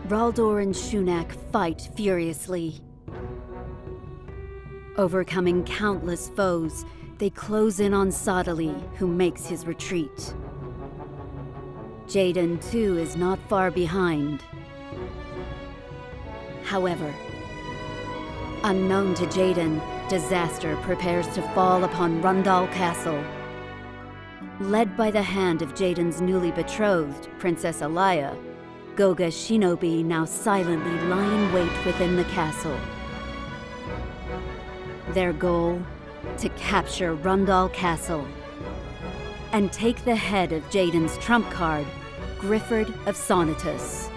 Raldor and Shunak fight furiously. Overcoming countless foes, they close in on Sadali, who makes his retreat. Jaden, too, is not far behind. However, unknown to Jaden, disaster prepares to fall upon Rundal Castle. Led by the hand of Jaden's newly betrothed, Princess Alaya, Goga shinobi now silently lie in wait within the castle. Their goal? To capture Rundal Castle and take the head of Jaden's trump card, Grifford of Sonitus.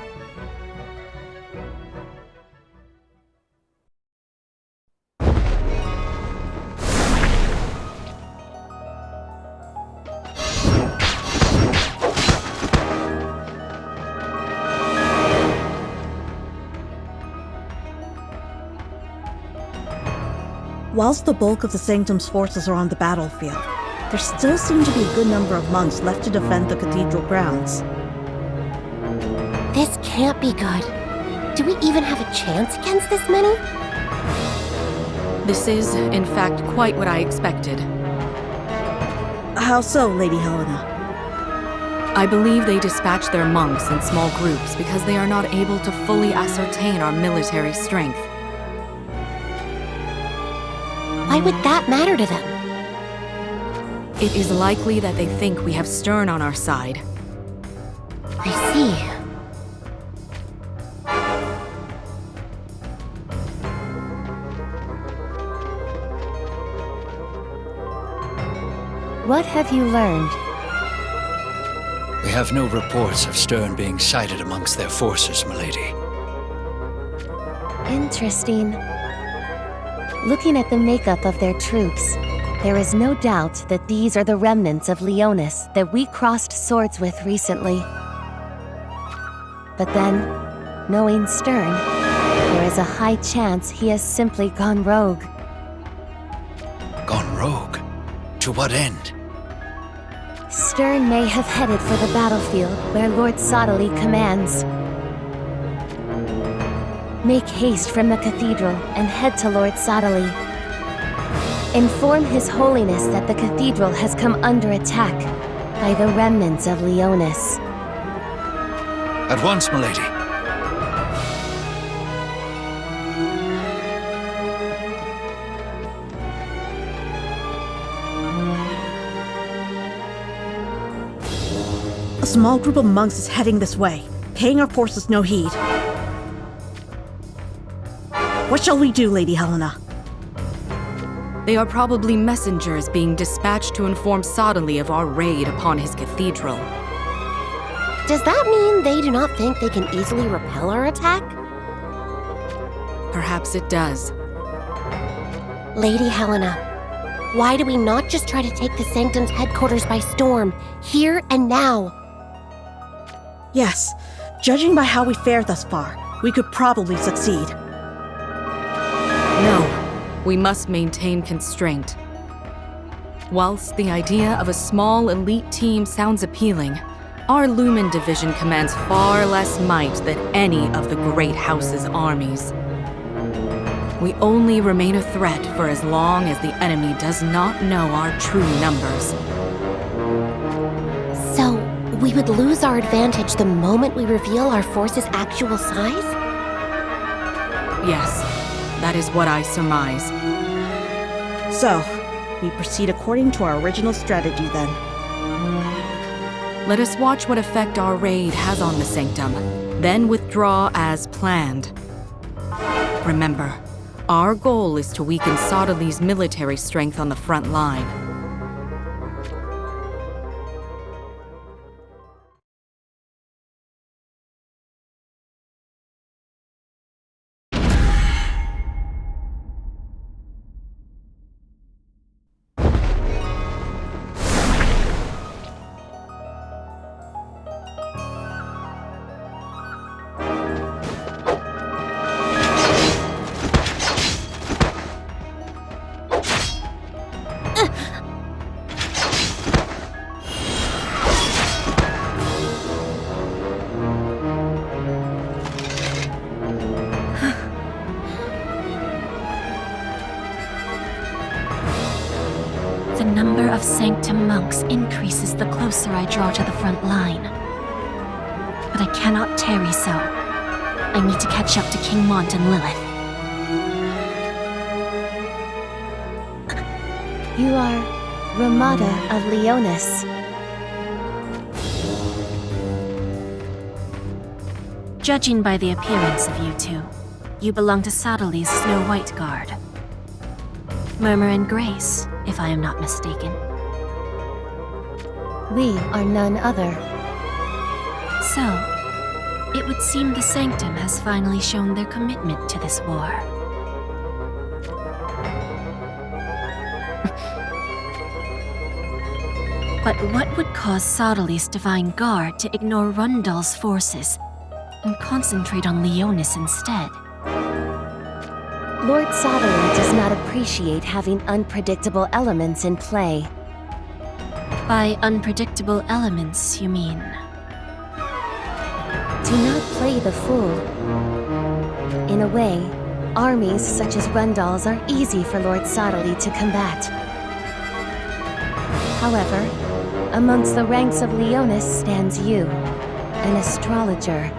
Whilst the bulk of the Sanctum's forces are on the battlefield, there still seem to be a good number of monks left to defend the cathedral grounds. This can't be good. Do we even have a chance against this many? This is, in fact, quite what I expected. How so, Lady Helena? I believe they dispatch their monks in small groups because they are not able to fully ascertain our military strength. Why would that matter to them? It is likely that they think we have Stern on our side. I see. What have you learned? We have no reports of Stern being sighted amongst their forces, milady. Interesting. Looking at the makeup of their troops, there is no doubt that these are the remnants of Leonis that we crossed swords with recently. But then, knowing Stern, there is a high chance he has simply gone rogue. Gone rogue? To what end? Stern may have headed for the battlefield where Lord Sadali commands. Make haste from the cathedral and head to Lord Sadali. Inform His Holiness that the cathedral has come under attack by the remnants of Leonis. At once, milady. A small group of monks is heading this way, paying our forces no heed. What shall we do, Lady Helena? They are probably messengers being dispatched to inform Sadali of our raid upon his cathedral. Does that mean they do not think they can easily repel our attack? Perhaps it does. Lady Helena, why do we not just try to take the Sanctum's headquarters by storm, here and now? Yes, judging by how we fared thus far, we could probably succeed. No, we must maintain constraint. Whilst the idea of a small elite team sounds appealing, our Lumen Division commands far less might than any of the Great House's armies. We only remain a threat for as long as the enemy does not know our true numbers. So, we would lose our advantage the moment we reveal our force's actual size? Yes, that is what I surmise. So, we proceed according to our original strategy then. Let us watch what effect our raid has on the Sanctum, then withdraw as planned. Remember, our goal is to weaken Sadali's military strength on the front line. The number of Sanctum monks increases the closer I draw to the front line. But I cannot tarry so. I need to catch up to King Mont and Lilith. You are Ramada of Leonis. Judging by the appearance of you two, you belong to Sadali's Snow White Guard. Murmur and Grace, if I am not mistaken. We are none other. So, it would seem the Sanctum has finally shown their commitment to this war. But what would cause Sadali's Divine Guard to ignore Rundal's forces and concentrate on Leonis instead? Lord Sadali does not appreciate having unpredictable elements in play. By unpredictable elements, you mean? Do not play the fool. In a way, armies such as Rundal's are easy for Lord Sadali to combat. However, amongst the ranks of Leonis stands you, an astrologer.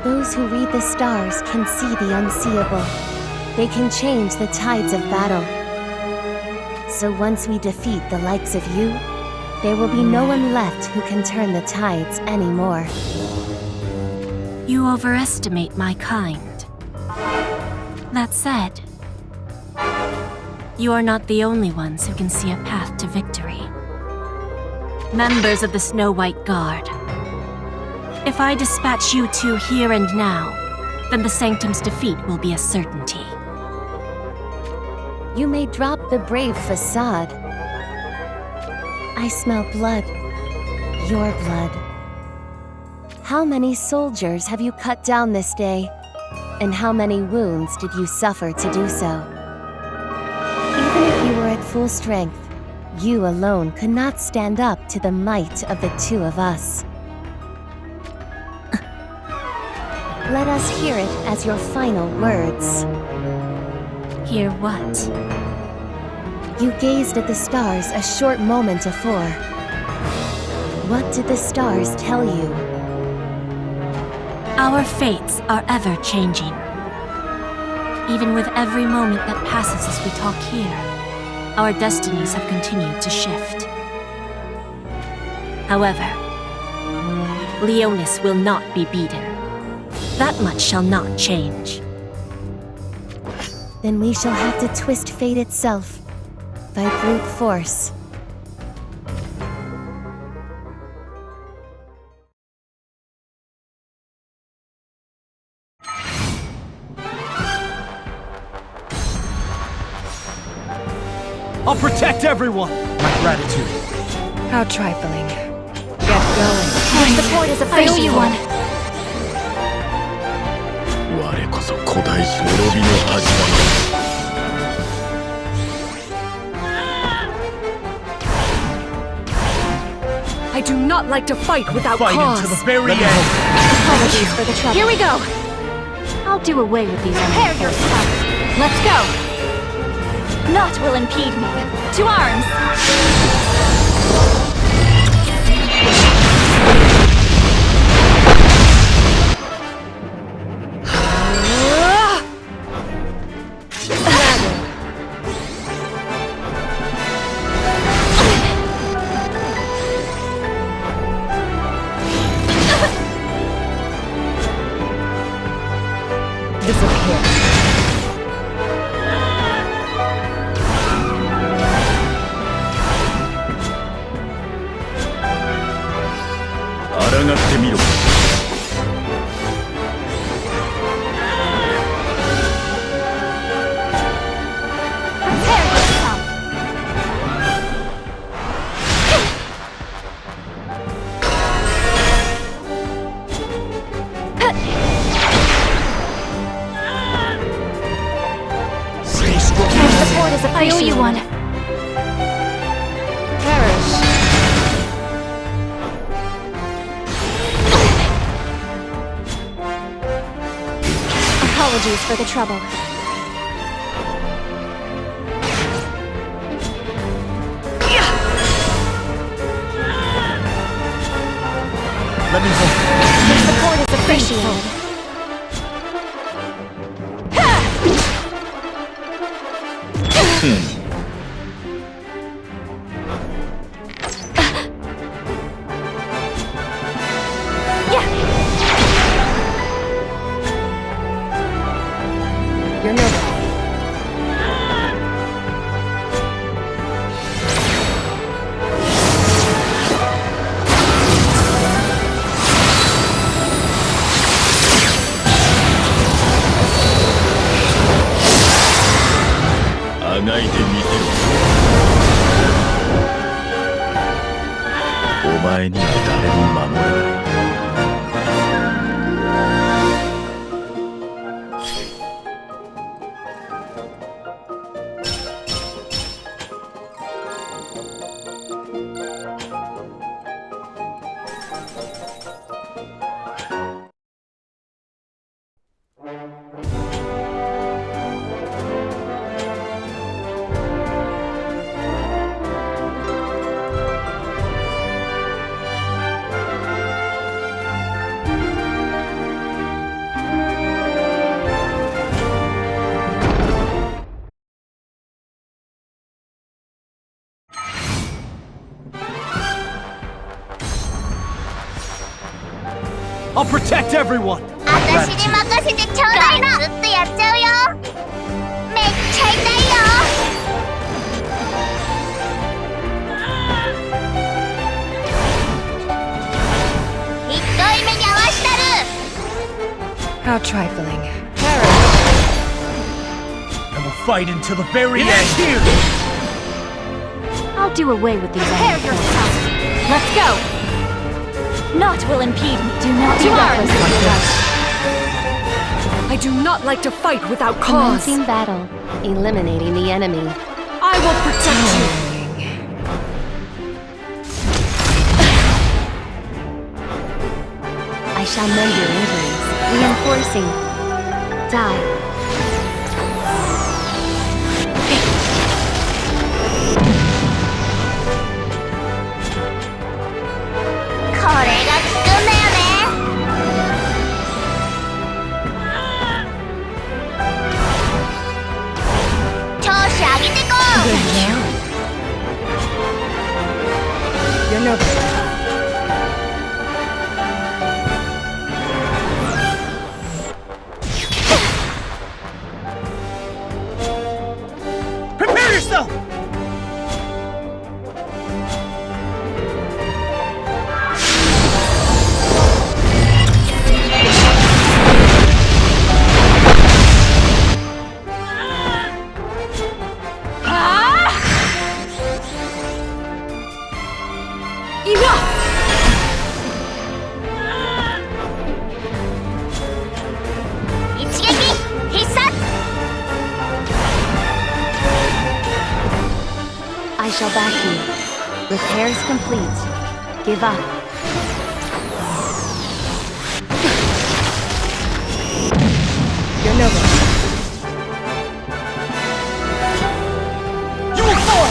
Those who read the stars can see the unseeable. They can change the tides of battle. So once we defeat the likes of you, there will be no one left who can turn the tides anymore. You overestimate my kind. That said, you are not the only ones who can see a path to victory. Members of the Snow White Guard, if I dispatch you two here and now, then the Sanctum's defeat will be a certainty. You may drop the brave facade. I smell blood. Your blood. How many soldiers have you cut down this day? And how many wounds did you suffer to do so? Even if you were at full strength, you alone could not stand up to the might of the two of us. Let us hear it as your final words. Hear what? You gazed at the stars a short moment afore. What did the stars tell you? Our fates are ever changing. Even with every moment that passes as we talk here, our destinies have continued to shift. However, Leonis will not be beaten. That much shall not change. Then we shall have to twist fate itself by brute force. I'll protect everyone! My gratitude. How trifling. Get going. Your support is appreciated. one. 我こそ古代滅びの始まり。 I do not like to fight without Fight cause. until the very end. Apologies for the trouble. Here we go! I'll do away with these Prepare yourself. Let's go! Naught will impede me. To arms! Disappear. 抗ってみろ。 I owe you one. Perish. Apologies for the trouble. me home. Your support is appreciated. You're noble.あがいてみせろ。お前には誰も守れない。I'll protect everyone. 私に任せてちょうだいな。ずっとやっちゃうよ。めっちゃ痛いよ。ひどい目に遭わしたる。 How trifling. I will fight until the very end. Here. I'll do away with these Prepare enemy yourself. forces. Let's go! Naught will impede me. Do not be Tomorrow. reckless with your life. I do not like to fight without cause. Commencing battle. Eliminating the enemy. I will protect you. I shall mend your injuries. Reinforcing. Die. You're noble. Prepare yourself. I shall back you. Repairs complete. Give up. You're noble. You will fall.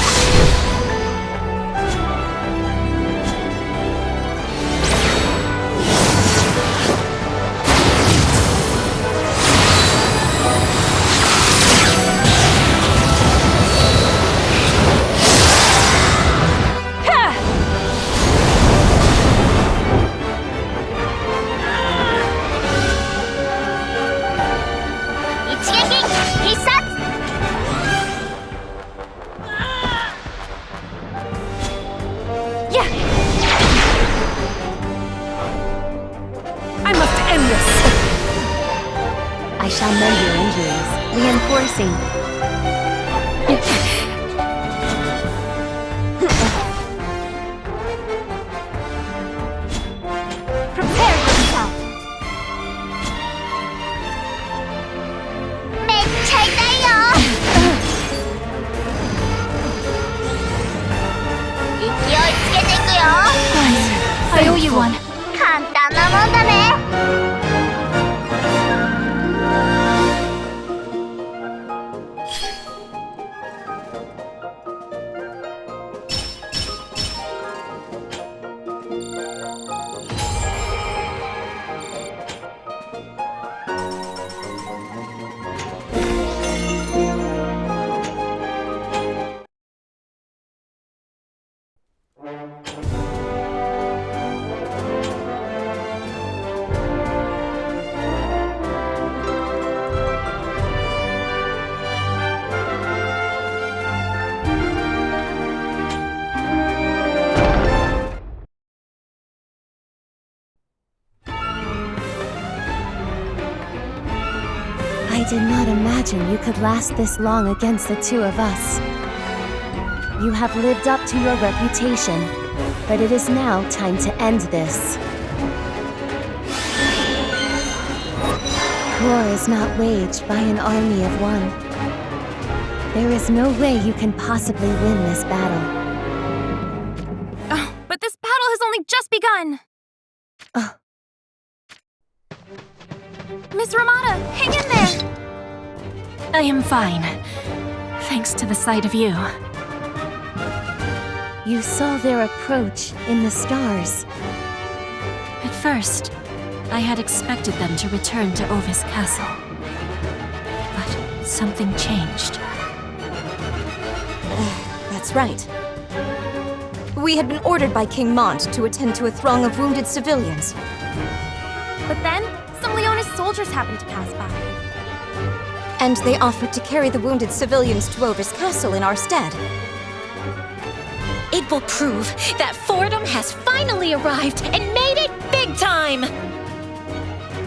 I shall mend your injuries. Reinforcing. Prepare yourself. めっちゃ痛いよ。勢いつけていくよ。I owe you one. 簡単なもんだね。I did not imagine you could last this long against the two of us. You have lived up to your reputation, but it is now time to end this. War is not waged by an army of one. There is no way you can possibly win this battle. Oh, but this battle has only just begun! Miss Ramada, hang in there! I am fine, thanks to the sight of you. You saw their approach in the stars. At first, I had expected them to return to Ovis Castle. But something changed. That's right. We had been ordered by King Mont to attend to a throng of wounded civilians. But then, some Leonis soldiers happened to pass by. And they offered to carry the wounded civilians to Ovis Castle in our stead. It will prove that Fordham has finally arrived and made it big time!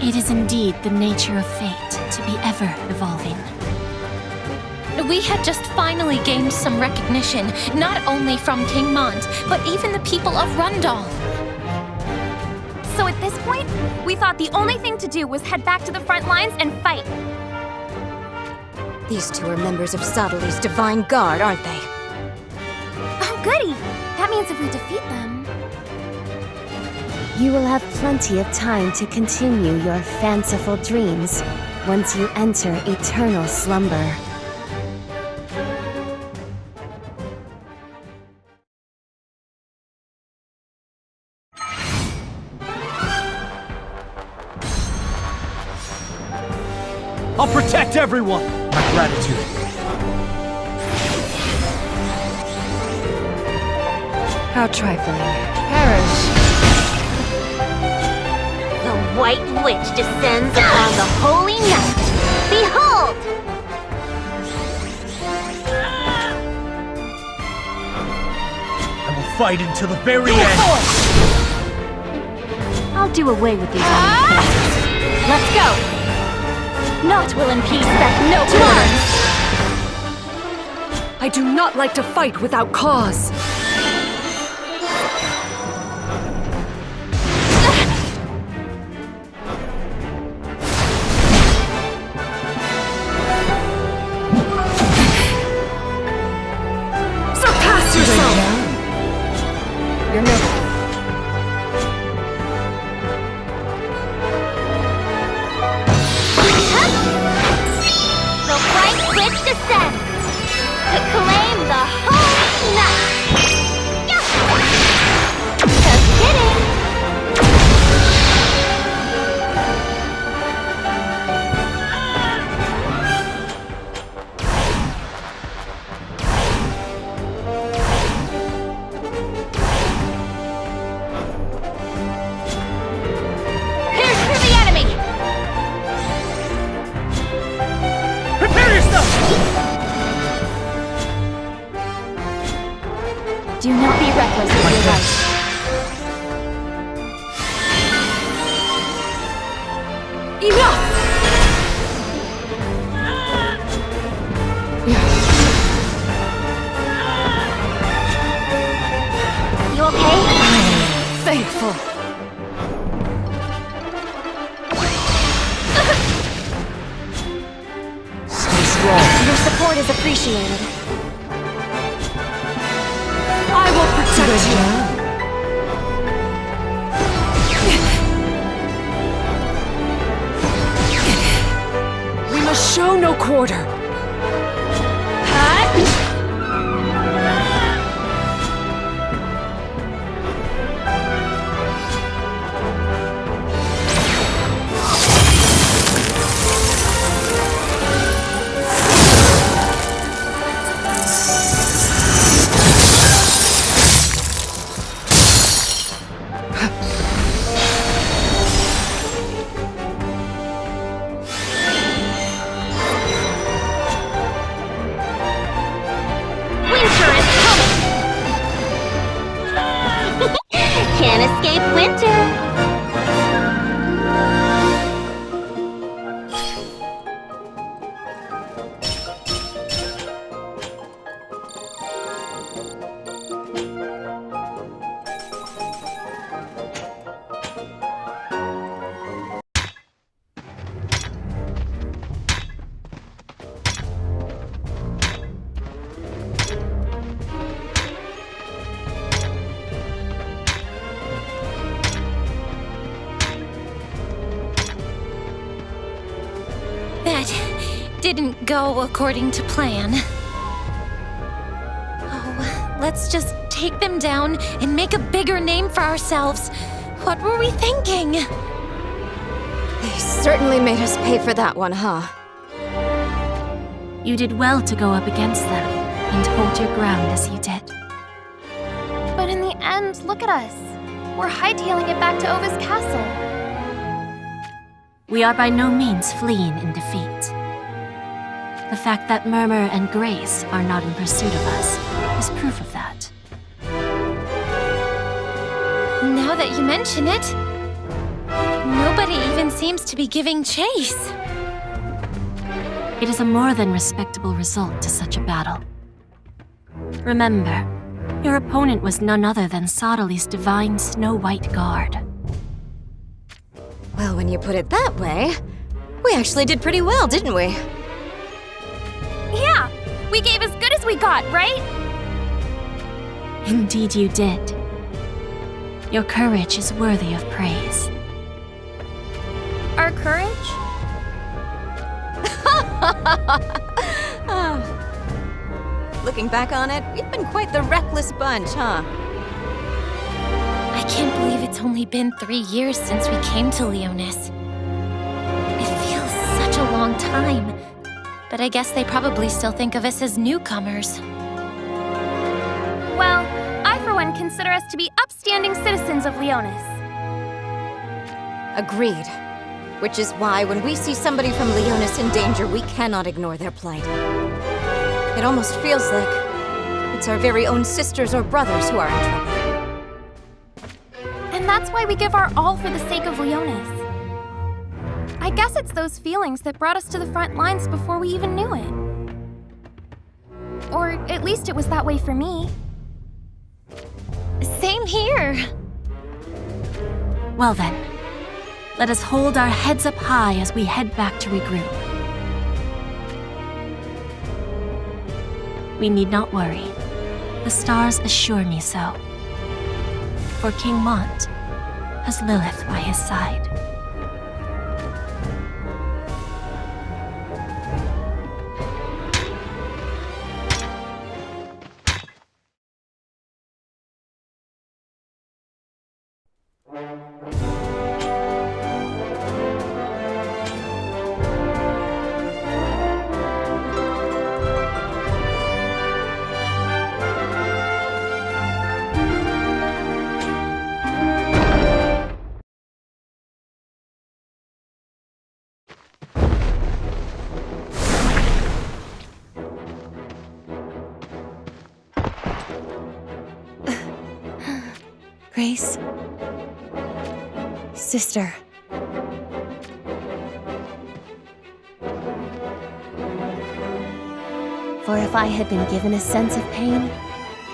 It is indeed the nature of fate to be ever evolving. We had just finally gained some recognition, not only from King Mont, but even the people of Rundal. So at this point, we thought the only thing to do was head back to the front lines and fight. These two are members of Sadali's Divine Guard, aren't they? Oh, goody! That means if we defeat them... You will have plenty of time to continue your fanciful dreams once you enter eternal slumber. I'll protect everyone! My gratitude. How trifling. Perish. The White Witch descends upon the holy night. Behold! I will fight until the very end! I'll do away with these unpleasant. Let's go! Naught will impede that noble order! I do not like to fight without cause. Surpass yourself! You're noble. The White Witch descends to claim the holy night. Just kidding. Here's to the enemy. Prepare yourself! Do not be reckless with your life. Enough! You okay? Thankful. Stay strong. Your support is appreciated. I will protect you. We must show no quarter. Can't escape winter. That didn't go according to plan. Oh, let's just take them down and make a bigger name for ourselves. What were we thinking? They certainly made us pay for that one, huh? You did well to go up against them and hold your ground as you did. But in the end, look at us. We're hightailing it back to Ovis Castle. We are by no means fleeing in defeat. The fact that Murmur and Grace are not in pursuit of us is proof of that. Now that you mention it, nobody even seems to be giving chase. It is a more than respectable result to such a battle. Remember, your opponent was none other than Sodali's divine Snow White Guard. Well, when you put it that way, we actually did pretty well, didn't we? Yeah, we gave as good as we got, right? Indeed you did. Your courage is worthy of praise. Our courage? Looking back on it, we've been quite the reckless bunch, huh? I can't believe it's only been 3 years since we came to Leonis. It feels such a long time, but I guess they probably still think of us as newcomers. Well, I for one consider us to be upstanding citizens of Leonis. Agreed. Which is why when we see somebody from Leonis in danger, we cannot ignore their plight. It almost feels like it's our very own sisters or brothers who are in trouble. And that's why we give our all for the sake of Leonis. I guess it's those feelings that brought us to the front lines before we even knew it. Or at least it was that way for me. Same here. Well then, let us hold our heads up high as we head back to regroup. We need not worry. The stars assure me so. For King Mont has Lilith by his side. Grace? Sister. For if I had been given a sense of pain,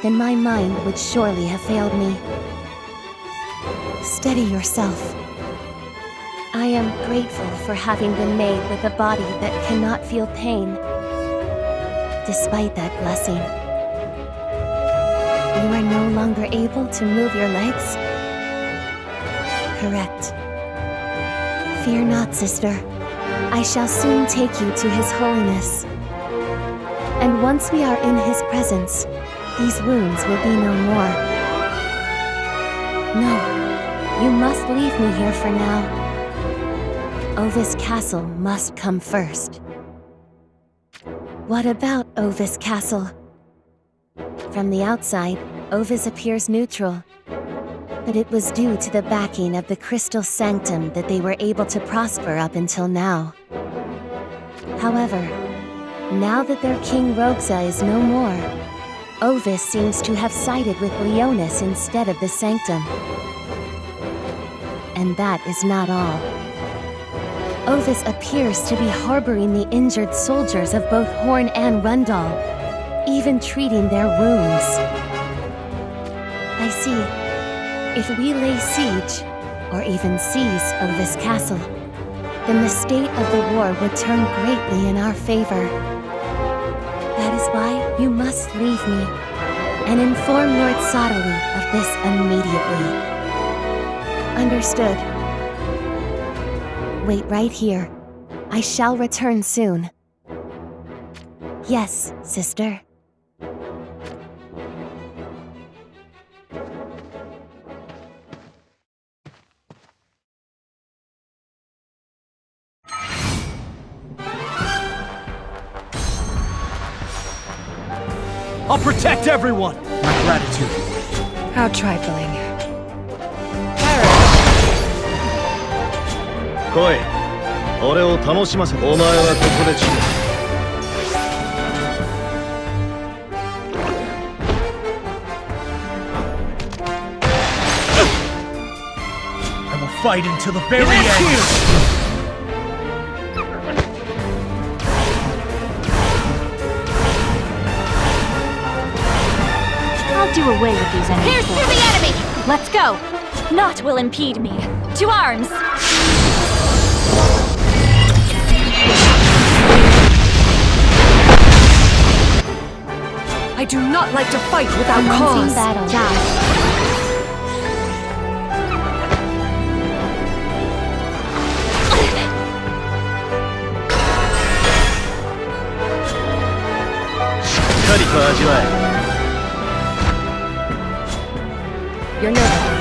then my mind would surely have failed me. Steady yourself. I am grateful for having been made with a body that cannot feel pain. Despite that blessing, you are no longer able to move your legs? Correct. Fear not, sister. I shall soon take you to His Holiness. And once we are in His presence, these wounds will be no more. No, you must leave me here for now. Ovis Castle must come first. What about Ovis Castle? From the outside, Ovis appears neutral. But it was due to the backing of the Crystal Sanctum that they were able to prosper up until now. However, now that their King Roxa is no more, Ovis seems to have sided with Leonis instead of the Sanctum. And that is not all. Ovis appears to be harboring the injured soldiers of both Horn and Rundal, even treating their wounds. I see. If we lay siege, or even seize Ovis Castle, then the state of the war would turn greatly in our favor. That is why you must leave me, and inform Lord Sodalu of this immediately. Understood. Wait right here. I shall return soon. Yes, sister. I'll protect everyone! My gratitude. How trifling. 来い。俺を楽しませ。お前はここで死ね。I will fight until the very end! I'll do away with these enemies. Here's to the enemy! Let's go! Naught will impede me. To arms! I do not like to fight without Commencing cause. battle. You're noble.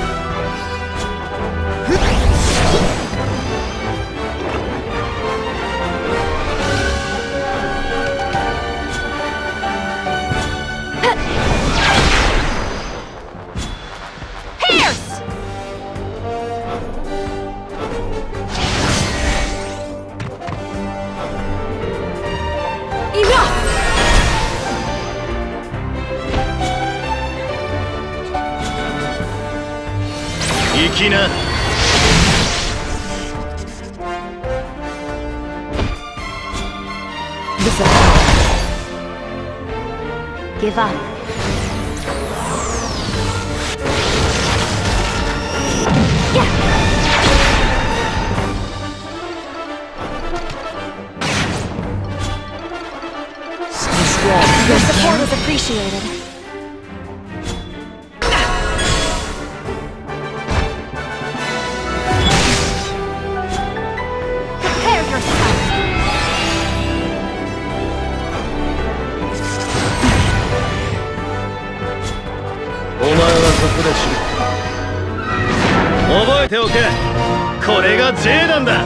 Give up. Stay strong. Your support is appreciated. Prepare yourself! お前はここで死ぬ。覚えておけ。これが J なんだ。